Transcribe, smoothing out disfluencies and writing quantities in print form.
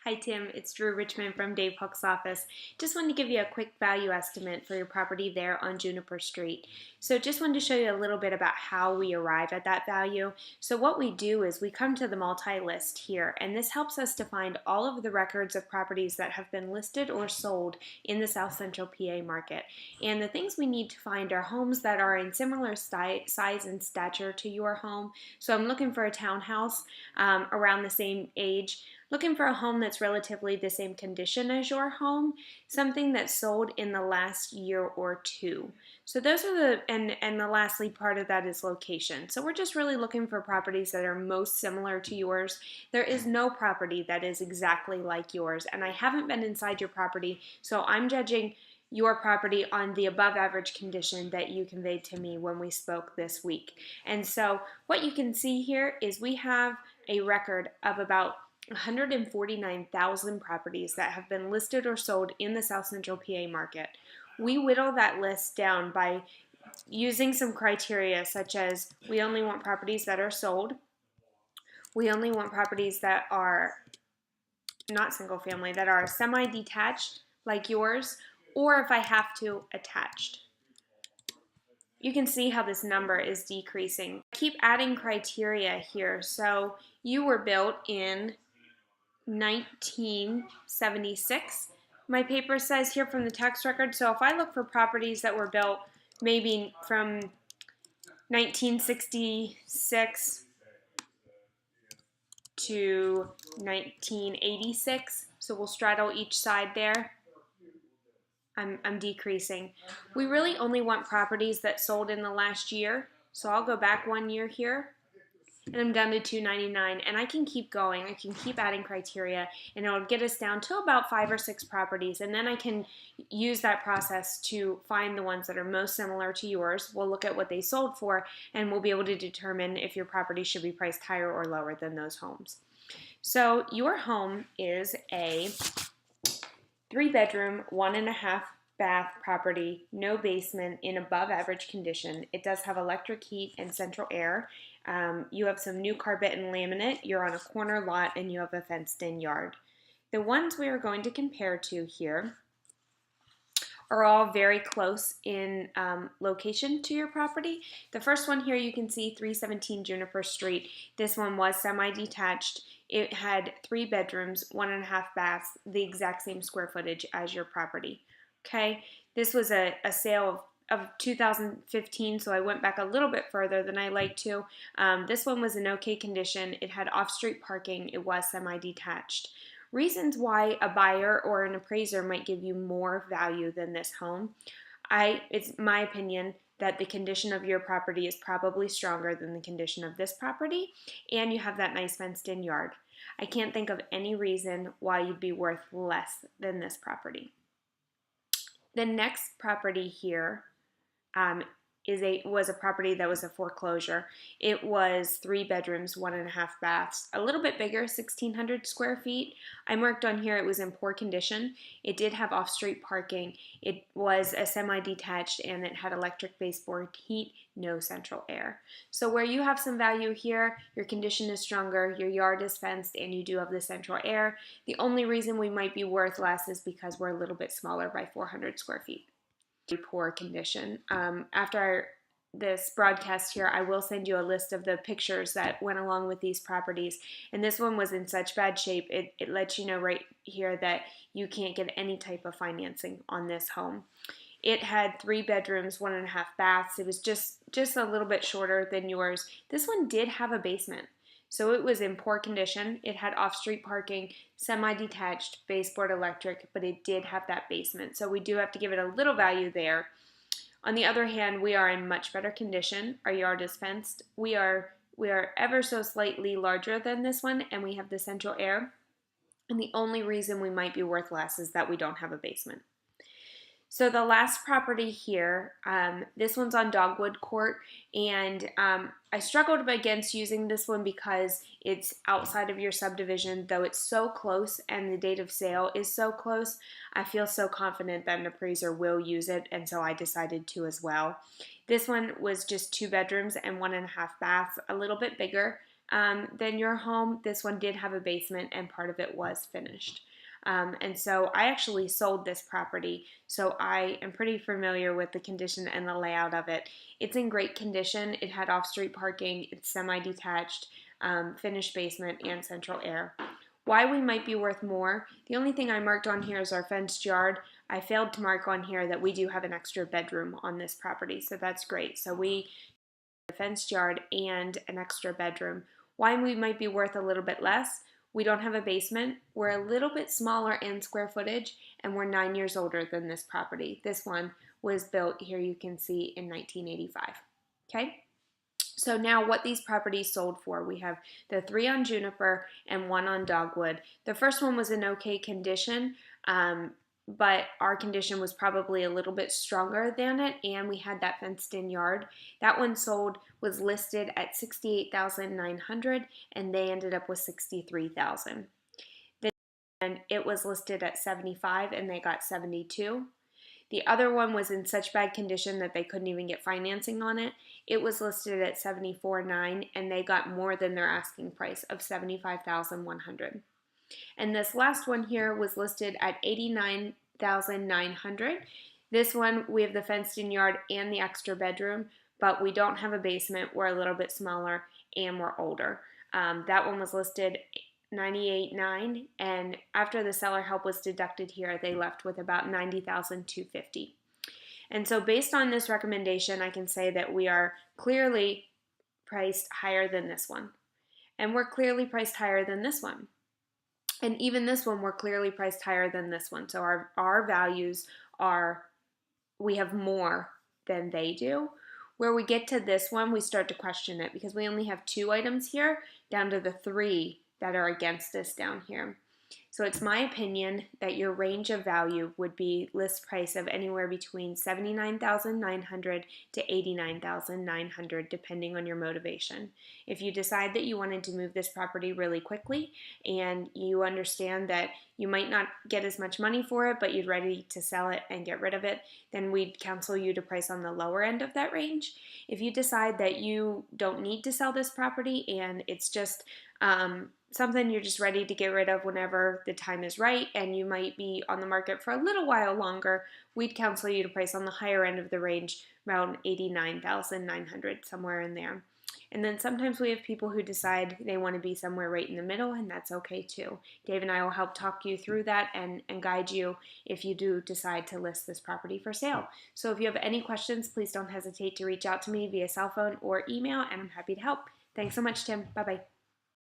Hi Tim, it's Drue Richmond from Dave Huck's office. Just wanted to give you a quick value estimate for your property there on Juniper Street. So just wanted to show you a little bit about how we arrive at that value. So what we do is we come to the multi-list here, and this helps us to find all of the records of properties that have been listed or sold in the South Central PA market. And the things we need to find are homes that are in similar size and stature to your home. So I'm looking for a townhouse around the same age. Looking for a home that's relatively the same condition as your home, something that's sold in the last year or two. So those are and the lastly part of that is location. So we're just really looking for properties that are most similar to yours. There is no property that is exactly like yours, and I haven't been inside your property, so I'm judging your property on the above average condition that you conveyed to me when we spoke this week. And so what you can see here is we have a record of about 149,000 properties that have been listed or sold in the South Central PA market. We whittle that list down by using some criteria such as we only want properties that are sold, we only want properties that are not single family, that are semi-detached like yours, or if I have to, attached. You can see how this number is decreasing. Keep adding criteria here. So you were built in 1976. My paper says here from the tax record, so if I look for properties that were built maybe from 1966 to 1986, so we'll straddle each side there. I'm decreasing. We really only want properties that sold in the last year, so I'll go back 1 year here. And I'm down to 299, and I can keep going. I can keep adding criteria, and it'll get us down to about 5 or 6 properties, and then I can use that process to find the ones that are most similar to yours. We'll look at what they sold for, and we'll be able to determine if your property should be priced higher or lower than those homes. So your home is a 3-bedroom, 1.5 bath property, no basement, in above average condition. It does have electric heat and central air. You have some new carpet and laminate. You're on a corner lot, and you have a fenced-in yard. The ones we are going to compare to here are all very close in location to your property. The first one here you can see 317 Juniper Street. This one was semi-detached. It had 3 bedrooms, 1.5 baths, the exact same square footage as your property. Okay, this was a sale of 2015, so I went back a little bit further than I like to. This one was in okay condition. It had off-street parking. It was semi-detached. Reasons why a buyer or an appraiser might give you more value than this home. It's my opinion that the condition of your property is probably stronger than the condition of this property, and you have that nice fenced-in yard. I can't think of any reason why you'd be worth less than this property. The next property here was a property that was a foreclosure. It was 3 bedrooms, 1.5 baths, a little bit bigger, 1,600 square feet. I marked on here it was in poor condition. It did have off-street parking. It was a semi-detached, and it had electric baseboard heat, no central air. So where you have some value here, your condition is stronger, your yard is fenced, and you do have the central air. The only reason we might be worth less is because we're a little bit smaller by 400 square feet. Poor condition. After this broadcast here, I will send you a list of the pictures that went along with these properties, and this one was in such bad shape, it lets you know right here that you can't get any type of financing on this home. It had 3 bedrooms, 1.5 baths. It was just a little bit shorter than yours. This one did have a basement. So it was in poor condition. It had off-street parking, semi-detached, baseboard electric, but it did have that basement. So we do have to give it a little value there. On the other hand, we are in much better condition. Our yard is fenced. We are ever so slightly larger than this one, and we have the central air. And the only reason we might be worth less is that we don't have a basement. So the last property here, this one's on Dogwood Court, and I struggled against using this one because it's outside of your subdivision, though it's so close and the date of sale is so close. I feel so confident that an appraiser will use it, and so I decided to as well. This one was just 2 bedrooms and 1.5 baths, a little bit bigger, than your home. This one did have a basement and part of it was finished. And so I actually sold this property, so I am pretty familiar with the condition and the layout of it. It's in great condition. It had off-street parking, it's semi-detached, finished basement, and central air. Why we might be worth more, the only thing I marked on here is our fenced yard. I failed to mark on here that we do have an extra bedroom on this property, so that's great. So we have a fenced yard and an extra bedroom. Why we might be worth a little bit less, we don't have a basement, we're a little bit smaller in square footage, and we're 9 years older than this property. This one was built, here you can see, in 1985. Okay? So now what these properties sold for, we have the 3 on Juniper and 1 on Dogwood. The first one was in okay condition, but our condition was probably a little bit stronger than it, and we had that fenced-in yard. That one sold, was listed at $68,900, and they ended up with $63,000. And it was listed at $75,000, and they got $72,000. The other one was in such bad condition that they couldn't even get financing on it. It was listed at $74,900, and they got more than their asking price of $75,100. And this last one here was listed at $89,900. This one, we have the fenced-in yard and the extra bedroom, but we don't have a basement. We're a little bit smaller, and we're older. That one was listed $98,900, and after the seller help was deducted here, they left with about $90,250. And so based on this recommendation, I can say that we are clearly priced higher than this one. And we're clearly priced higher than this one. And even this one, we're clearly priced higher than this one. So our values are, we have more than they do. Where we get to this one, we start to question it because we only have 2 items here down to the 3 that are against us down here. So it's my opinion that your range of value would be list price of anywhere between $79,900 to $89,900 depending on your motivation. If you decide that you wanted to move this property really quickly and you understand that you might not get as much money for it but you're ready to sell it and get rid of it, then we'd counsel you to price on the lower end of that range. If you decide that you don't need to sell this property and it's just something you're just ready to get rid of whenever the time is right and you might be on the market for a little while longer, we'd counsel you to price on the higher end of the range, around $89,900, somewhere in there. And then sometimes we have people who decide they want to be somewhere right in the middle, and that's okay too. Dave and I will help talk you through that and guide you if you do decide to list this property for sale. So if you have any questions, please don't hesitate to reach out to me via cell phone or email, and I'm happy to help. Thanks so much, Tim. Bye-bye.